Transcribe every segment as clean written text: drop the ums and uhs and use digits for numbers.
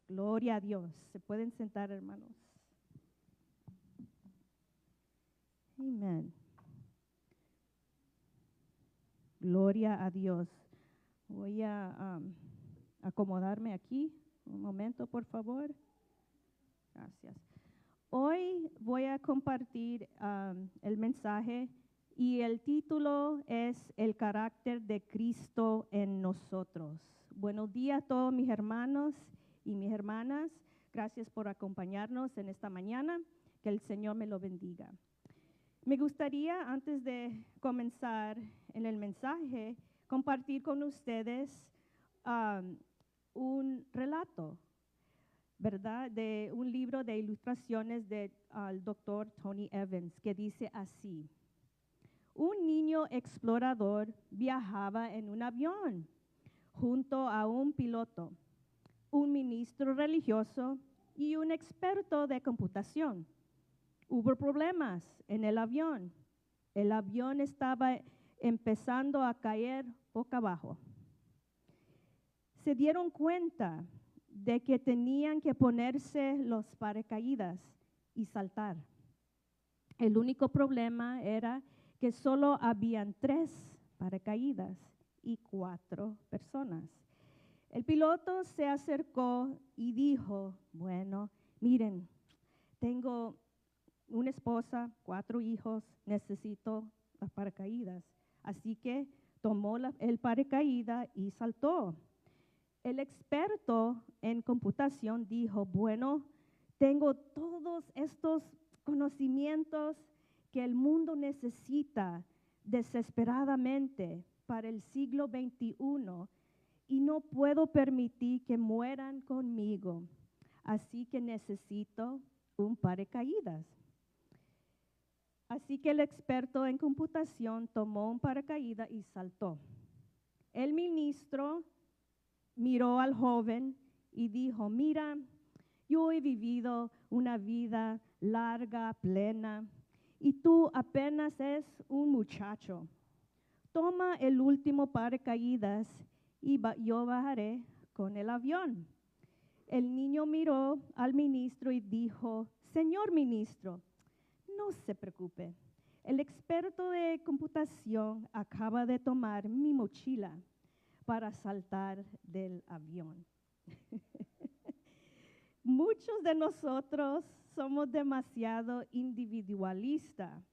Gloria a Dios. Se pueden sentar, hermanos. Amén. Gloria a Dios. Voy a acomodarme aquí. Un momento, por favor. Gracias. Hoy voy a compartir el mensaje y el título es El carácter de Cristo en nosotros. Buenos días a todos mis hermanos y mis hermanas. Gracias por acompañarnos en esta mañana. Que el Señor me lo bendiga. Me gustaría, antes de comenzar en el mensaje, compartir con ustedes un relato, ¿verdad? De un libro de ilustraciones del doctor Tony Evans, que dice así: un niño explorador viajaba en un avión junto a un piloto, un ministro religioso y un experto de computación. Hubo problemas en el avión. El avión estaba empezando a caer boca abajo. Se dieron cuenta de que tenían que ponerse los paracaídas y saltar. El único problema era que solo habían 3 paracaídas y 4 personas. El piloto se acercó y dijo: bueno, miren, tengo una esposa, 4 hijos, necesito las paracaídas. Así que tomó el paracaídas y saltó. El experto en computación dijo: bueno, tengo todos estos conocimientos que el mundo necesita desesperadamente para el siglo XXI y no puedo permitir que mueran conmigo. Así que necesito un paracaídas. Así que el experto en computación tomó un paracaídas y saltó. El ministro miró al joven y dijo: mira, yo he vivido una vida larga, plena, y tú apenas es un muchacho. Toma el último paracaídas y yo bajaré con el avión. El niño miró al ministro y dijo: señor ministro, no se preocupe. El experto de computación acaba de tomar mi mochila para saltar del avión. Muchos de nosotros somos demasiado individualistas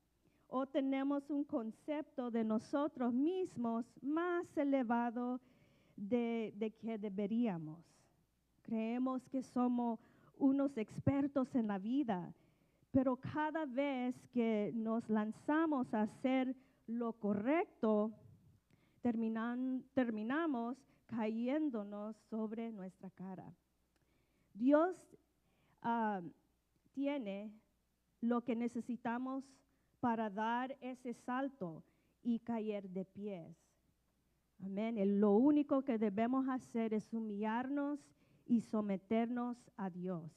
o tenemos un concepto de nosotros mismos más elevado de que deberíamos. Creemos que somos unos expertos en la vida, pero cada vez que nos lanzamos a hacer lo correcto, terminamos cayéndonos sobre nuestra cara. Dios tiene lo que necesitamos para dar ese salto y caer de pies. Amén. Lo único que debemos hacer es humillarnos y someternos a Dios.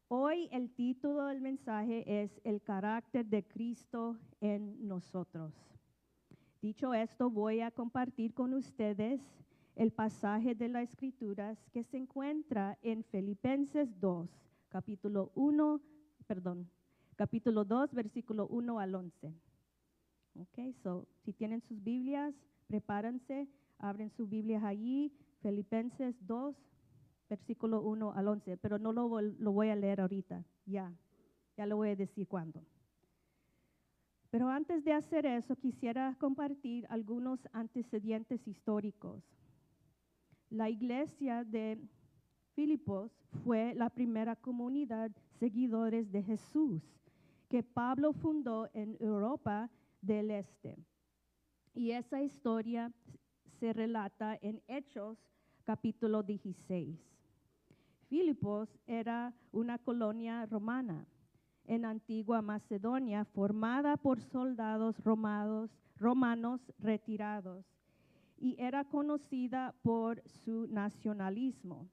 Hoy el título del mensaje es El carácter de Cristo en nosotros. Dicho esto, voy a compartir con ustedes el pasaje de las Escrituras que se encuentra en Filipenses 2, capítulo 2, versículo 1 al 11. Okay, si tienen sus Biblias, prepárense, abren sus Biblias allí, Filipenses 2, versículo 1 al 11, pero no lo voy a leer ahorita, ya lo voy a decir cuándo. Pero antes de hacer eso, quisiera compartir algunos antecedentes históricos. La iglesia de Filipos fue la primera comunidad seguidores de Jesús que Pablo fundó en Europa del Este. Y esa historia se relata en Hechos capítulo 16. Filipos era una colonia romana en antigua Macedonia, formada por soldados romanos retirados, y era conocida por su nacionalismo.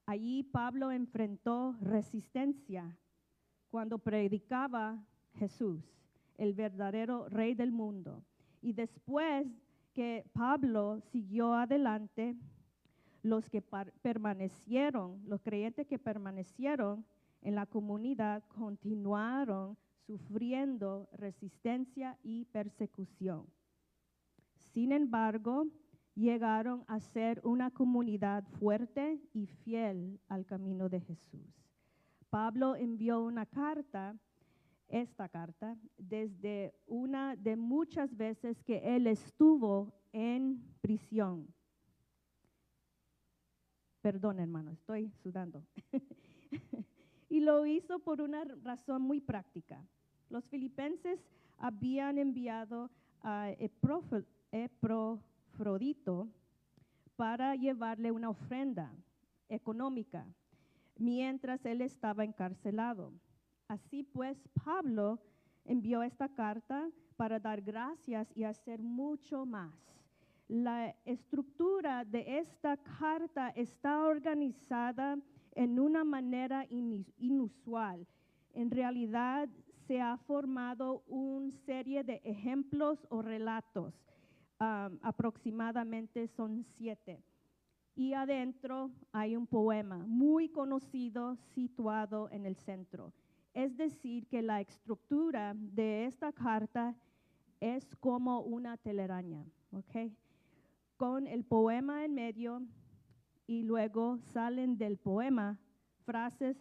Allí Pablo enfrentó resistencia cuando predicaba Jesús, el verdadero rey del mundo. Y después que Pablo siguió adelante, los que permanecieron, los creyentes que permanecieron en la comunidad continuaron sufriendo resistencia y persecución. Sin embargo, llegaron a ser una comunidad fuerte y fiel al camino de Jesús. Pablo envió esta carta, desde una de muchas veces que él estuvo en prisión. Perdón, hermano, estoy sudando. Y lo hizo por una razón muy práctica. Los filipenses habían enviado a Epafrodito para llevarle una ofrenda económica mientras él estaba encarcelado. Así pues, Pablo envió esta carta para dar gracias y hacer mucho más. La estructura de esta carta está organizada en una manera inusual. En realidad, se ha formado una serie de ejemplos o relatos. Aproximadamente son 7. Y adentro hay un poema muy conocido situado en el centro. Es decir, que la estructura de esta carta es como una telaraña, ¿ok? Con el poema en medio y luego salen del poema frases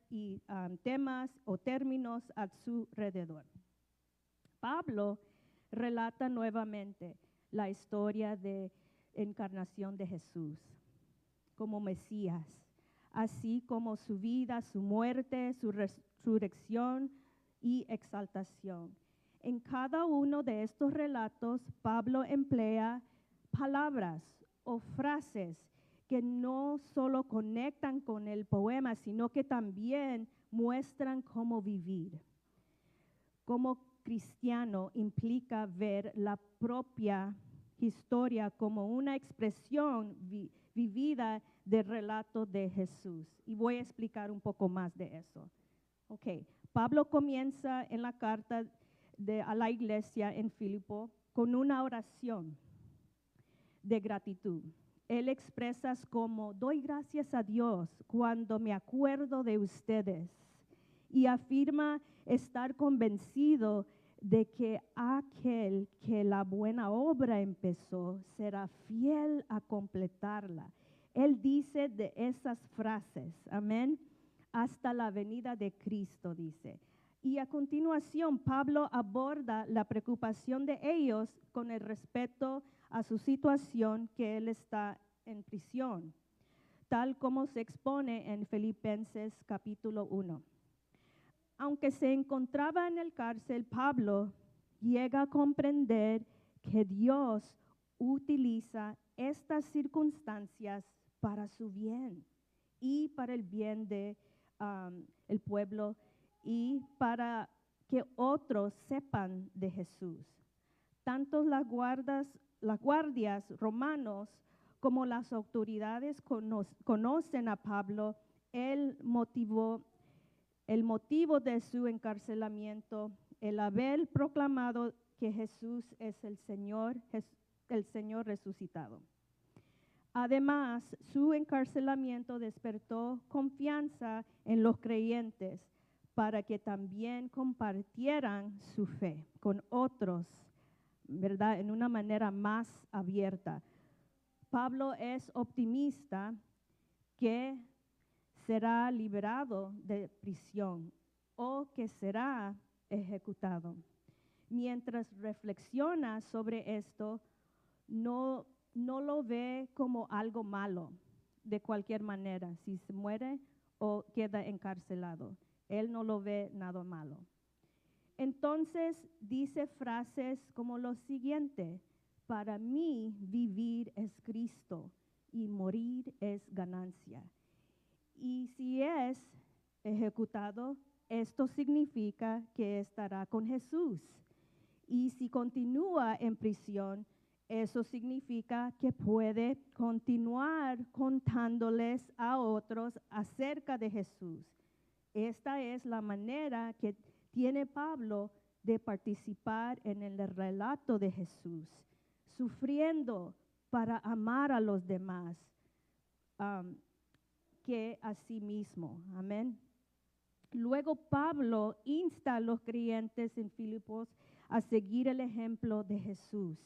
y temas o términos a su alrededor. Pablo relata nuevamente la historia de encarnación de Jesús como Mesías, así como su vida, su muerte, su resurrección y exaltación. En cada uno de estos relatos, Pablo emplea palabras o frases que no solo conectan con el poema, sino que también muestran cómo vivir. Como cristiano implica ver la propia historia como una expresión vivida del relato de Jesús. Y voy a explicar un poco más de eso. Okay. Pablo comienza en la carta a la iglesia en Filipo con una oración de gratitud. Él expresa como, doy gracias a Dios cuando me acuerdo de ustedes, y afirma estar convencido de que aquel que la buena obra empezó será fiel a completarla. Él dice de esas frases, amén, hasta la venida de Cristo, dice. Y a continuación, Pablo aborda la preocupación de ellos con el respeto a su situación, que él está en prisión, tal como se expone en Filipenses capítulo 1. Aunque se encontraba en el cárcel, Pablo llega a comprender que Dios utiliza estas circunstancias para su bien y para el bien de el pueblo y para que otros sepan de Jesús. Tanto las guardias romanos como las autoridades conocen a Pablo. El motivo de su encarcelamiento, el haber proclamado que Jesús es el Señor resucitado. Además, su encarcelamiento despertó confianza en los creyentes para que también compartieran su fe con otros, ¿verdad? En una manera más abierta. Pablo es optimista que será liberado de prisión o que será ejecutado. Mientras reflexiona sobre esto, no lo ve como algo malo de cualquier manera, si se muere o queda encarcelado. Él no lo ve nada malo. Entonces dice frases como lo siguiente: para mí vivir es Cristo y morir es ganancia. Y si es ejecutado, esto significa que estará con Jesús. Y si continúa en prisión, eso significa que puede continuar contándoles a otros acerca de Jesús. Esta es la manera que tiene Pablo de participar en el relato de Jesús, sufriendo para amar a los demás, um, que a sí mismo. Amén. Luego Pablo insta a los creyentes en Filipos a seguir el ejemplo de Jesús,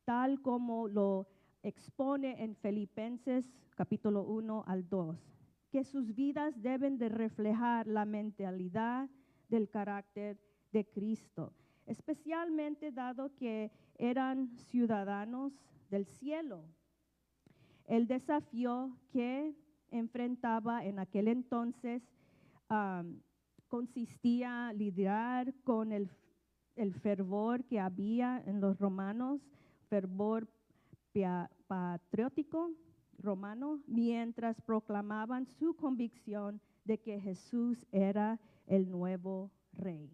tal como lo expone en Filipenses capítulo 1 al 2, que sus vidas deben de reflejar la mentalidad del carácter de Cristo, especialmente dado que eran ciudadanos del cielo. El desafío que enfrentaba en aquel entonces consistía en lidiar con el fervor que había en los romanos, fervor patriótico romano, mientras proclamaban su convicción de que Jesús era el nuevo rey.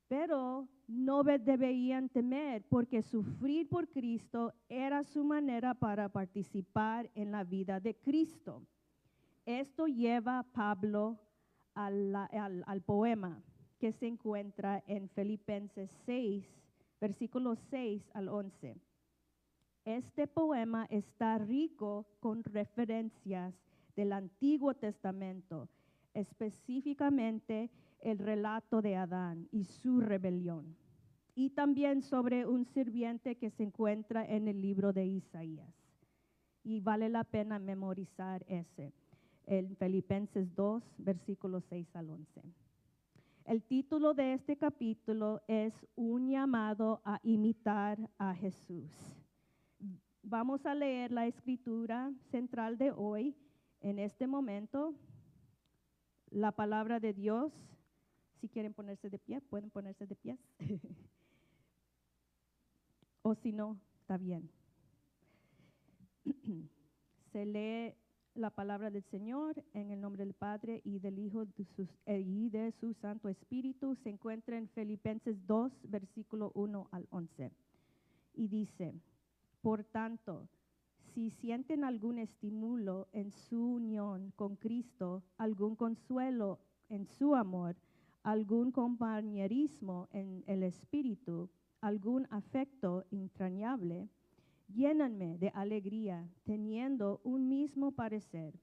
Pero no debían temer, porque sufrir por Cristo era su manera para participar en la vida de Cristo. Esto lleva a Pablo al poema que se encuentra en Filipenses 6, versículos 6 al 11. Este poema está rico con referencias del Antiguo Testamento, específicamente el relato de Adán y su rebelión, y también sobre un sirviente que se encuentra en el libro de Isaías. Y vale la pena memorizar ese, en Filipenses 2, versículos 6 al 11. El título de este capítulo es Un llamado a imitar a Jesús. Vamos a leer la escritura central de hoy. En este momento, la palabra de Dios. Si quieren ponerse de pie, pueden ponerse de pie. O si no, está bien. Se lee la palabra del Señor en el nombre del Padre y del Hijo y de su Santo Espíritu. Se encuentra en Filipenses 2, versículo 1 al 11. Y dice: por tanto, si sienten algún estímulo en su unión con Cristo, algún consuelo en su amor, algún compañerismo en el Espíritu, algún afecto entrañable, llénanme de alegría, teniendo un mismo parecer,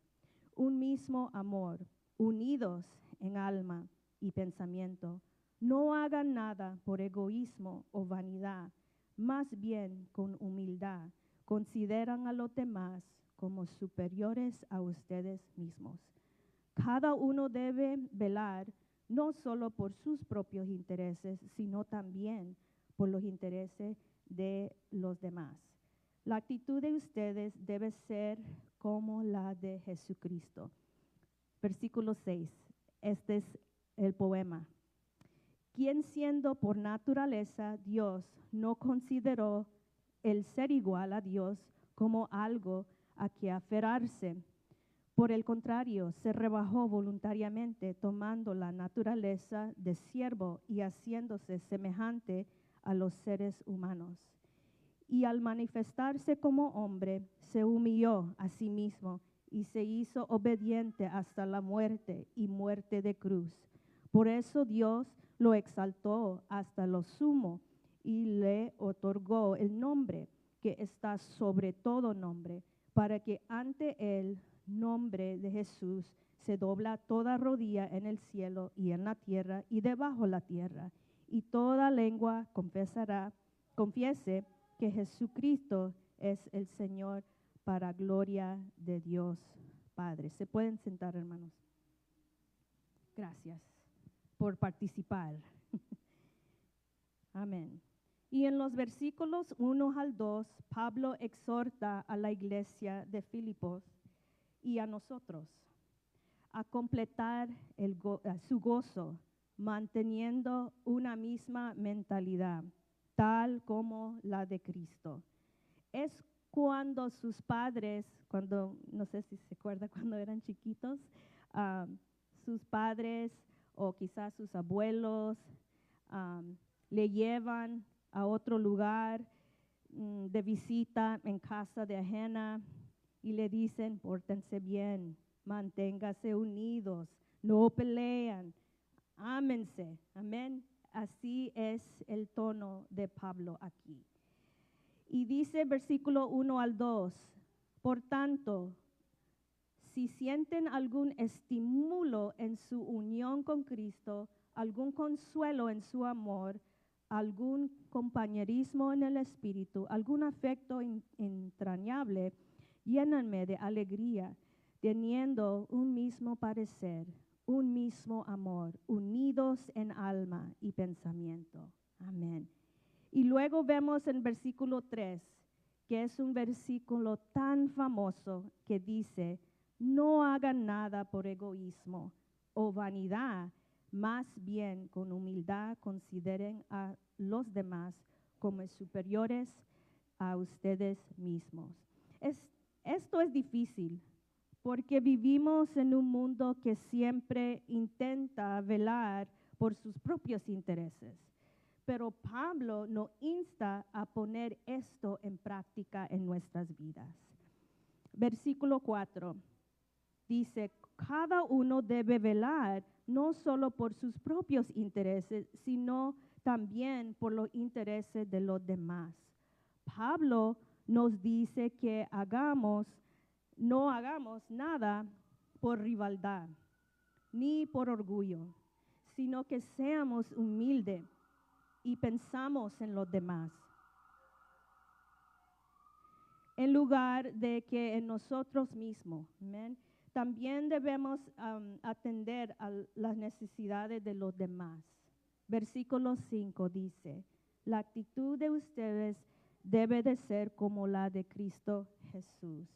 un mismo amor, unidos en alma y pensamiento. No hagan nada por egoísmo o vanidad, más bien con humildad consideran a los demás como superiores a ustedes mismos. Cada uno debe velar no solo por sus propios intereses, sino también por los intereses de los demás. La actitud de ustedes debe ser como la de Jesucristo. Versículo 6. Este es el poema. Quien siendo por naturaleza Dios, no consideró el ser igual a Dios como algo a que aferrarse. Por el contrario, se rebajó voluntariamente, tomando la naturaleza de siervo y haciéndose semejante a los seres humanos. Y al manifestarse como hombre, se humilló a sí mismo y se hizo obediente hasta la muerte y muerte de cruz. Por eso Dios lo exaltó hasta lo sumo y le otorgó el nombre que está sobre todo nombre, para que ante el nombre de Jesús se dobla toda rodilla en el cielo y en la tierra y debajo la tierra, y toda lengua confiese que Jesucristo es el Señor, para gloria de Dios Padre. Se pueden sentar, hermanos. Gracias por participar. Amén. Y en los versículos 1 al 2, Pablo exhorta a la iglesia de Filipos y a nosotros a completar su gozo, manteniendo una misma mentalidad, tal como la de Cristo. Es cuando sus padres, no sé si se acuerda cuando eran chiquitos, sus padres o quizás sus abuelos le llevan a otro lugar de visita en casa de ajena y le dicen: pórtense bien, manténganse unidos, no pelean, ámense. Amén. Así es el tono de Pablo aquí. Y dice versículo 1 al 2, por tanto, Si sienten algún estímulo en su unión con Cristo, algún consuelo en su amor, algún compañerismo en el Espíritu, algún afecto entrañable, llénanme de alegría, teniendo un mismo parecer, un mismo amor, unidos en alma y pensamiento. Amén. Y luego vemos en versículo 3, que es un versículo tan famoso que dice, no hagan nada por egoísmo o vanidad, más bien con humildad consideren a los demás como superiores a ustedes mismos. Esto es difícil porque vivimos en un mundo que siempre intenta velar por sus propios intereses. Pero Pablo nos insta a poner esto en práctica en nuestras vidas. Versículo 4 dice, cada uno debe velar no solo por sus propios intereses, sino también por los intereses de los demás. Pablo nos dice que no hagamos nada por rivalidad, ni por orgullo, sino que seamos humildes y pensamos en los demás, en lugar de que en nosotros mismos. Amén. También debemos atender a las necesidades de los demás. Versículo 5 dice, la actitud de ustedes debe de ser como la de Cristo Jesús.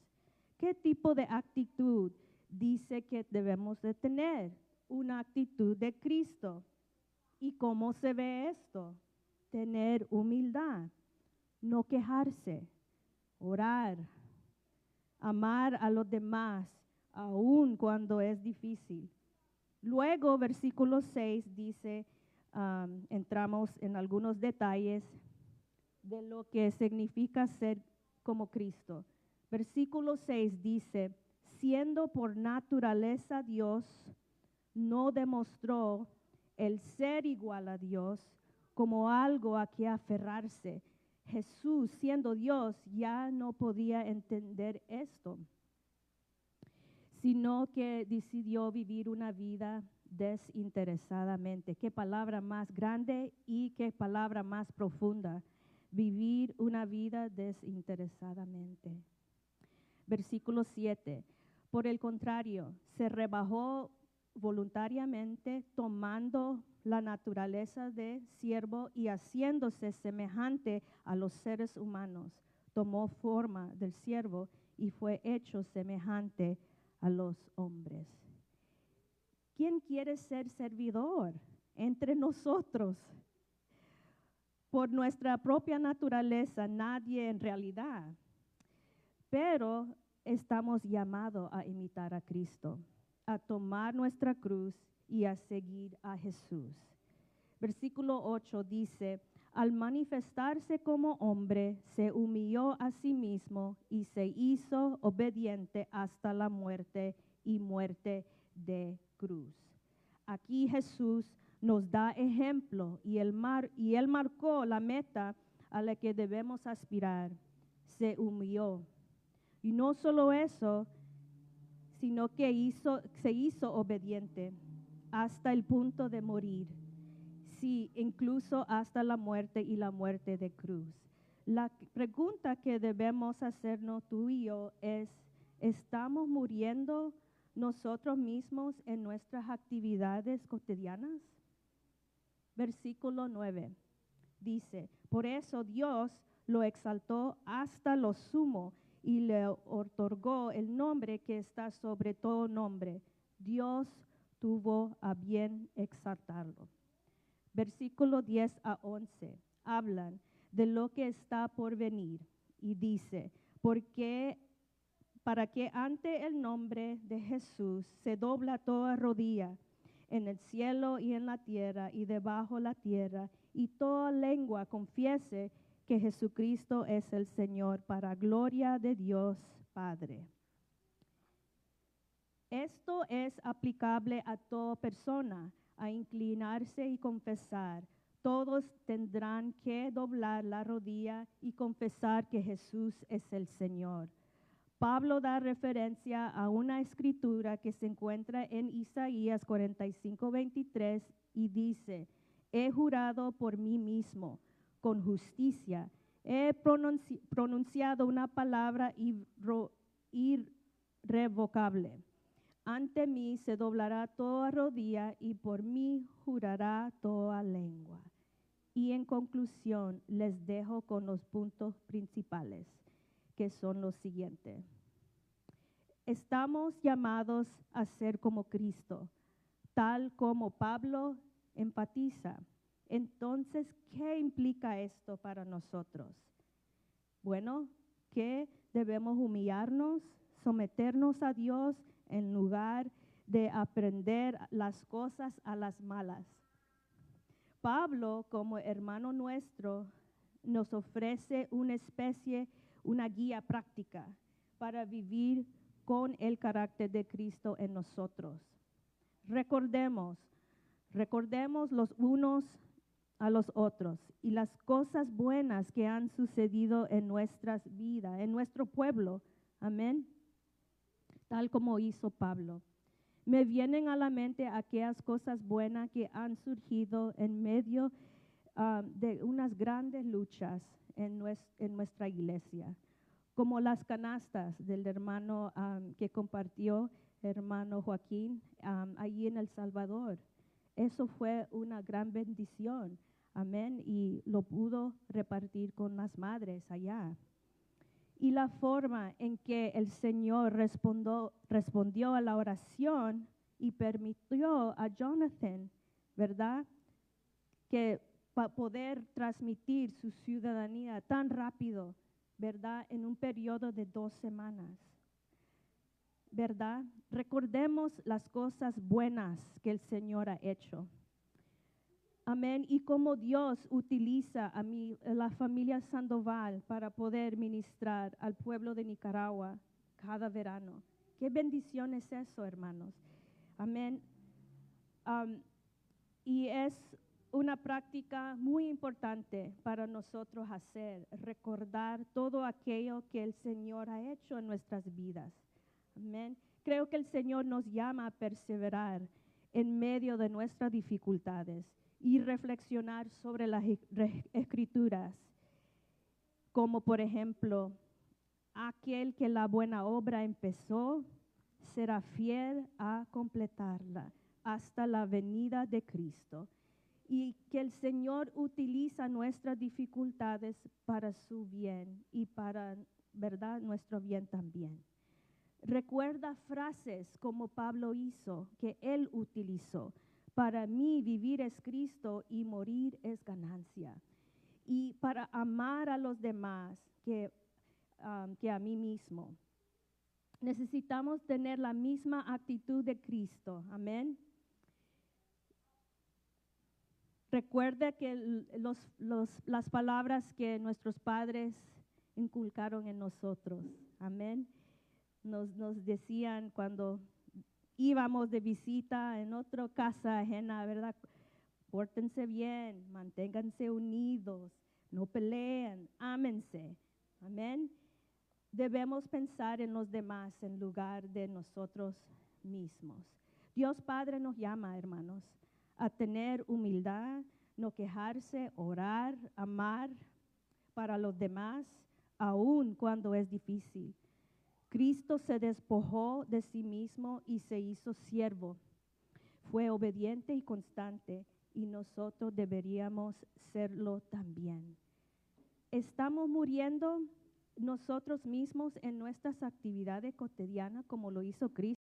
¿Qué tipo de actitud dice que debemos de tener? Una actitud de Cristo. ¿Y cómo se ve esto? Tener humildad, no quejarse, orar, amar a los demás, aun cuando es difícil. Luego, versículo 6 dice, entramos en algunos detalles de lo que significa ser como Cristo. Versículo 6 dice, siendo por naturaleza Dios, no demostró el ser igual a Dios como algo a que aferrarse. Jesús, siendo Dios, ya no podía entender esto, sino que decidió vivir una vida desinteresadamente. Qué palabra más grande y qué palabra más profunda. Vivir una vida desinteresadamente. Versículo 7. Por el contrario, se rebajó voluntariamente, tomando la naturaleza de siervo y haciéndose semejante a los seres humanos. Tomó forma del siervo y fue hecho semejante a los hombres. ¿Quién quiere ser servidor entre nosotros? Por nuestra propia naturaleza, nadie en realidad. Pero estamos llamados a imitar a Cristo, a tomar nuestra cruz y a seguir a Jesús. Versículo 8 dice, al manifestarse como hombre, se humilló a sí mismo y se hizo obediente hasta la muerte y muerte de cruz. Aquí Jesús nos da ejemplo y él marcó la meta a la que debemos aspirar. Se humilló. Y no solo eso, sino que se hizo obediente hasta el punto de morir. Sí, incluso hasta la muerte y la muerte de cruz. La pregunta que debemos hacernos tú y yo es, ¿estamos muriendo nosotros mismos en nuestras actividades cotidianas? Versículo 9 dice, por eso Dios lo exaltó hasta lo sumo y le otorgó el nombre que está sobre todo nombre. Dios tuvo a bien exaltarlo. Versículo 10 a 11 hablan de lo que está por venir y dice, para que ante el nombre de Jesús se dobla toda rodilla en el cielo y en la tierra y debajo la tierra, y toda lengua confiese que Jesucristo es el Señor, para gloria de Dios Padre. Esto es aplicable a toda persona, a inclinarse y confesar. Todos tendrán que doblar la rodilla y confesar que Jesús es el Señor. Pablo da referencia a una escritura que se encuentra en Isaías 45:23 y dice, he jurado por mí mismo, con justicia, he pronunciado una palabra irrevocable. Ante mí se doblará toda rodilla y por mí jurará toda lengua. Y en conclusión, les dejo con los puntos principales, que son los siguientes. Estamos llamados a ser como Cristo, tal como Pablo enfatiza. Entonces, ¿qué implica esto para nosotros? Bueno, que debemos humillarnos, someternos a Dios en lugar de aprender las cosas a las malas. Pablo, como hermano nuestro, nos ofrece una guía práctica para vivir con el carácter de Cristo en nosotros. Recordemos los unos a los otros y las cosas buenas que han sucedido en nuestras vidas, en nuestro pueblo. Amén. Tal como hizo Pablo. Me vienen a la mente aquellas cosas buenas que han surgido en medio de unas grandes luchas en nuestra iglesia, como las canastas del hermano que compartió, hermano Joaquín, allí en El Salvador. Eso fue una gran bendición, amén, y lo pudo repartir con las madres allá. Y la forma en que el Señor respondió a la oración y permitió a Jonathan, ¿verdad?, que para poder transmitir su ciudadanía tan rápido, ¿verdad?, en un periodo de 2 semanas, ¿verdad? Recordemos las cosas buenas que el Señor ha hecho. Amén. Y cómo Dios utiliza a la familia Sandoval para poder ministrar al pueblo de Nicaragua cada verano. Qué bendición es eso, hermanos. Amén. Y es una práctica muy importante para nosotros hacer, recordar todo aquello que el Señor ha hecho en nuestras vidas. Amén. Creo que el Señor nos llama a perseverar en medio de nuestras dificultades y reflexionar sobre las escrituras, como por ejemplo, aquel que la buena obra empezó, será fiel a completarla hasta la venida de Cristo. Y que el Señor utiliza nuestras dificultades para su bien y para, ¿verdad?, nuestro bien también. Recuerda frases como Pablo hizo, que él utilizó. Para mí vivir es Cristo y morir es ganancia. Y para amar a los demás que a mí mismo. Necesitamos tener la misma actitud de Cristo. Amén. Recuerde que las palabras que nuestros padres inculcaron en nosotros. Amén. Nos decían cuando íbamos de visita en otra casa ajena, ¿verdad? Pórtense bien, manténganse unidos, no peleen, ámense. Amén. Debemos pensar en los demás en lugar de nosotros mismos. Dios Padre nos llama, hermanos, a tener humildad, no quejarse, orar, amar para los demás, aun cuando es difícil. Cristo se despojó de sí mismo y se hizo siervo. Fue obediente y constante, y nosotros deberíamos serlo también. Estamos muriendo nosotros mismos en nuestras actividades cotidianas como lo hizo Cristo.